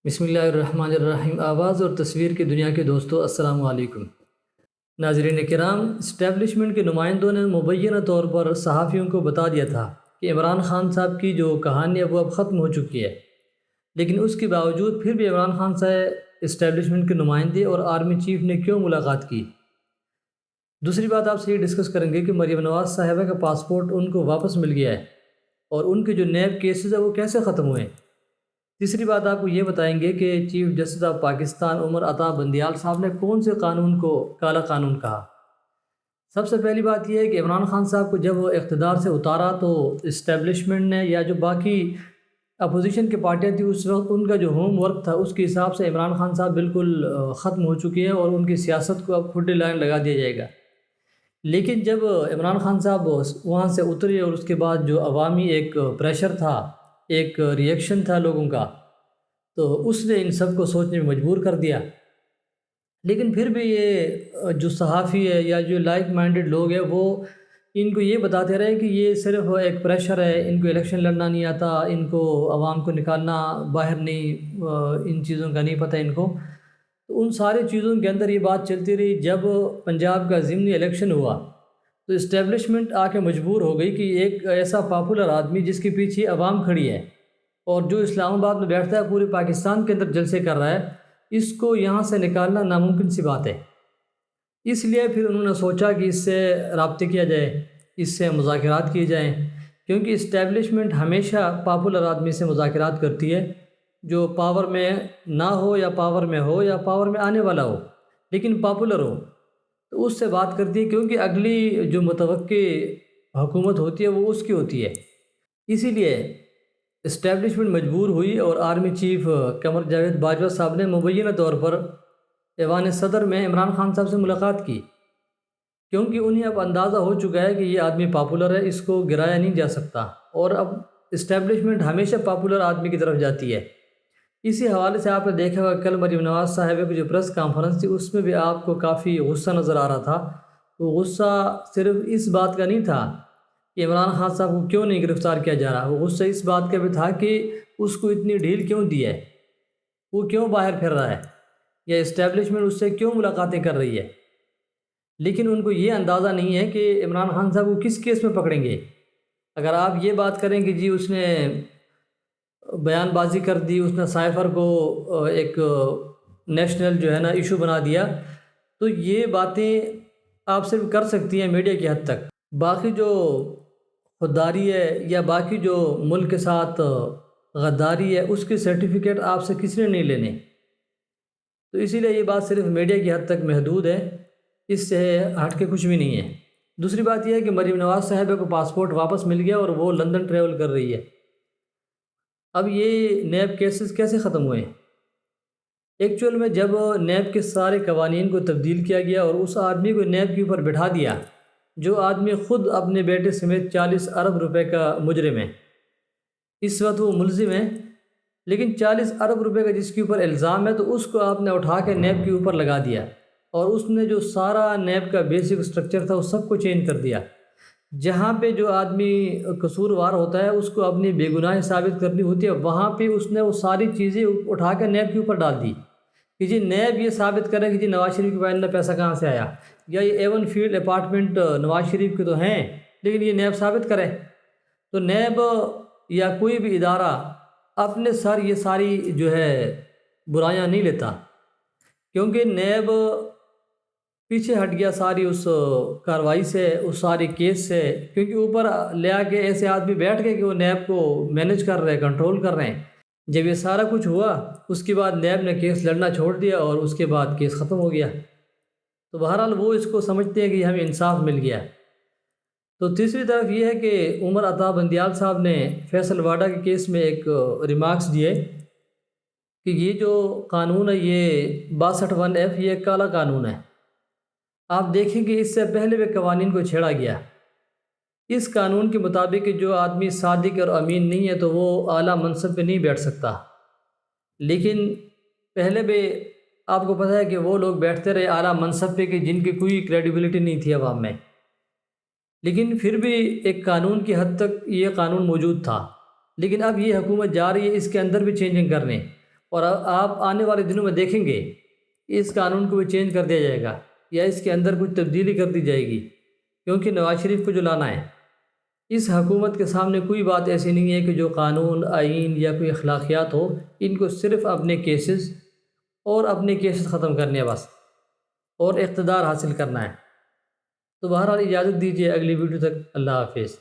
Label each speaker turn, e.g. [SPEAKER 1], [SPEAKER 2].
[SPEAKER 1] بسم اللہ الرحمن الرحیم۔ آواز اور تصویر کی دنیا کے دوستو، السلام علیکم۔ ناظرین کرام، اسٹیبلشمنٹ کے نمائندوں نے مبینہ طور پر صحافیوں کو بتا دیا تھا کہ عمران خان صاحب کی جو کہانی ہے وہ اب ختم ہو چکی ہے، لیکن اس کے باوجود پھر بھی عمران خان صاحب اسٹیبلشمنٹ کے نمائندے اور آرمی چیف نے کیوں ملاقات کی۔ دوسری بات آپ سے یہ ڈسکس کریں گے کہ مریم نواز صاحبہ کا پاسپورٹ ان کو واپس مل گیا ہے اور ان کے جو نیب کیسز ہیں وہ کیسے ختم ہوئے۔ تیسری بات آپ کو یہ بتائیں گے کہ chief justice of Pakistan Umar Ata Bandial صاحب نے کون سے قانون کو کالا قانون کہا۔ سب سے پہلی بات یہ ہے کہ عمران خان صاحب کو جب وہ اقتدار سے اتارا تو اسٹیبلشمنٹ نے یا جو باقی اپوزیشن کی پارٹیاں تھیں اس وقت ان کا جو ہوم ورک تھا اس کے حساب سے عمران خان صاحب بالکل ختم ہو چکے ہیں اور ان کی سیاست کو اب کھٹی لائن لگا دیا جائے گا۔ لیکن جب عمران خان صاحب وہاں سے اترے اور اس کے بعد جو عوامی ایک پریشر تھا، ایک ریئیکشن تھا لوگوں کا، تو اس نے ان سب کو سوچنے میں مجبور کر دیا۔ لیکن پھر بھی یہ جو صحافی ہے یا جو لائک مائنڈڈ لوگ ہیں وہ ان کو یہ بتاتے رہے کہ یہ صرف ایک پریشر ہے، ان کو الیکشن لڑنا نہیں آتا، ان کو عوام کو نکالنا باہر نہیں، ان چیزوں کا نہیں پتہ ان کو۔ تو ان ساری چیزوں کے اندر یہ بات چلتی رہی۔ جب پنجاب کا ضمنی الیکشن ہوا تو اسٹیبلشمنٹ آ کے مجبور ہو گئی کہ ایک ایسا پاپولر آدمی جس کے پیچھے عوام کھڑی ہے اور جو اسلام آباد میں بیٹھتا ہے، پورے پاکستان کے اندر جلسے کر رہا ہے، اس کو یہاں سے نکالنا ناممکن سی بات ہے۔ اس لیے پھر انہوں نے سوچا کہ اس سے رابطے کیا جائے، اس سے مذاکرات کیے جائیں، کیونکہ اسٹیبلشمنٹ ہمیشہ پاپولر آدمی سے مذاکرات کرتی ہے، جو پاور میں نہ ہو یا پاور میں ہو یا پاور میں آنے والا ہو لیکن پاپولر ہو، تو اس سے بات کرتی ہے، کیونکہ اگلی جو متوقع حکومت ہوتی ہے وہ اس کی ہوتی ہے۔ اسی لیے اسٹیبلشمنٹ مجبور ہوئی اور آرمی چیف قمر جاوید باجوہ صاحب نے مبینہ طور پر ایوان صدر میں عمران خان صاحب سے ملاقات کی، کیونکہ انہیں اب اندازہ ہو چکا ہے کہ یہ آدمی پاپولر ہے، اس کو گرایا نہیں جا سکتا، اور اب اسٹیبلشمنٹ ہمیشہ پاپولر آدمی کی طرف جاتی ہے۔ اسی حوالے سے آپ نے دیکھا ہوگا کل مریم نواز صاحبہ کی جو پریس کانفرنس تھی اس میں بھی آپ کو کافی غصہ نظر آ رہا تھا۔ وہ غصہ صرف اس بات کا نہیں تھا کہ عمران خان صاحب کو کیوں نہیں گرفتار کیا جا رہا، وہ غصہ اس بات کا بھی تھا کہ اس کو اتنی ڈھیل کیوں دی ہے، وہ کیوں باہر پھر رہا ہے، یا اسٹیبلشمنٹ اس سے کیوں ملاقاتیں کر رہی ہے۔ لیکن ان کو یہ اندازہ نہیں ہے کہ عمران خان صاحب کو کس کیس میں پکڑیں گے۔ اگر آپ یہ بات کریں کہ جی اس نے بیان بازی کر دی، اس نے سائفر کو ایک نیشنل جو ہے نا ایشو بنا دیا، تو یہ باتیں آپ صرف کر سکتی ہیں میڈیا کی حد تک۔ باقی جو خودداری ہے یا باقی جو ملک کے ساتھ غداری ہے، اس کی سرٹیفکیٹ آپ سے کسی نے نہیں لینے، تو اسی لیے یہ بات صرف میڈیا کی حد تک محدود ہے، اس سے ہٹ کے کچھ بھی نہیں ہے۔ دوسری بات یہ ہے کہ مریم نواز صاحبہ کو پاسپورٹ واپس مل گیا اور وہ لندن ٹریول کر رہی ہے۔ اب یہ نیب کیسز کیسے ختم ہوئے؟ ایکچول میں جب نیب کے سارے قوانین کو تبدیل کیا گیا اور اس آدمی کو نیب کے اوپر بٹھا دیا جو آدمی خود اپنے بیٹے سمیت 40 ارب روپے کا مجرم ہے، اس وقت وہ ملزم ہے، لیکن 40 ارب روپے کا جس کے اوپر الزام ہے تو اس کو آپ نے اٹھا کے نیب کے اوپر لگا دیا، اور اس نے جو سارا نیب کا بیسک سٹرکچر تھا اس سب کو چینج کر دیا۔ جہاں پہ جو آدمی قصوروار ہوتا ہے اس کو اپنی بے گناہی ثابت کرنی ہوتی ہے، وہاں پہ اس نے وہ ساری چیزیں اٹھا کے نیب کے اوپر ڈال دی کہ جی نیب یہ ثابت کرے کہ جی نواز شریف کے موبائل میں پیسہ کہاں سے آیا، یا یہ even field apartment Nawaz Sharif کے تو ہیں لیکن یہ نیب ثابت کرے۔ تو نیب یا کوئی بھی ادارہ اپنے سر یہ ساری جو ہے برائیاں نہیں لیتا، کیونکہ نیب پیچھے ہٹ گیا ساری اس کارروائی سے، اس ساری کیس سے، کیونکہ اوپر لے آ کے ایسے آدمی بیٹھ گئے کہ وہ نیب کو مینج کر رہے ہیں، کنٹرول کر رہے ہیں۔ جب یہ سارا کچھ ہوا اس کے بعد نیب نے کیس لڑنا چھوڑ دیا اور اس کے بعد کیس ختم ہو گیا۔ تو بہرحال وہ اس کو سمجھتے ہیں کہ ہمیں انصاف مل گیا۔ تو تیسری طرف یہ ہے کہ عمر عطا بندیال صاحب نے فیصل واڈا کے کیس میں ایک ریمارکس دیے کہ یہ جو قانون ہے یہ 62(1)(f) یہ کالا قانون ہے۔ آپ دیکھیں کہ اس سے پہلے بھی قوانین کو چھیڑا گیا۔ اس قانون کے مطابق کہ جو آدمی صادق اور امین نہیں ہے تو وہ اعلیٰ منصب پہ نہیں بیٹھ سکتا، لیکن پہلے بھی آپ کو پتہ ہے کہ وہ لوگ بیٹھتے رہے اعلیٰ منصب پہ کہ جن کی کوئی کریڈیبلٹی نہیں تھی عوام میں، لیکن پھر بھی ایک قانون کی حد تک یہ قانون موجود تھا۔ لیکن اب یہ حکومت جا رہی ہے اس کے اندر بھی چینجنگ کرنے، اور آپ آنے والے دنوں میں دیکھیں گے کہ اس قانون کو بھی چینج کر دیا جائے گا یا اس کے اندر کچھ تبدیلی کر دی جائے گی، کیونکہ نواز شریف کو جو لانا ہے، اس حکومت کے سامنے کوئی بات ایسی نہیں ہے کہ جو قانون، آئین یا کوئی اخلاقیات ہو، ان کو صرف اپنے کیسز اور اپنے کیسز ختم کرنے ہیں بس، اور اقتدار حاصل کرنا ہے۔ تو بہرحال اجازت دیجیے، اگلی ویڈیو تک اللہ حافظ۔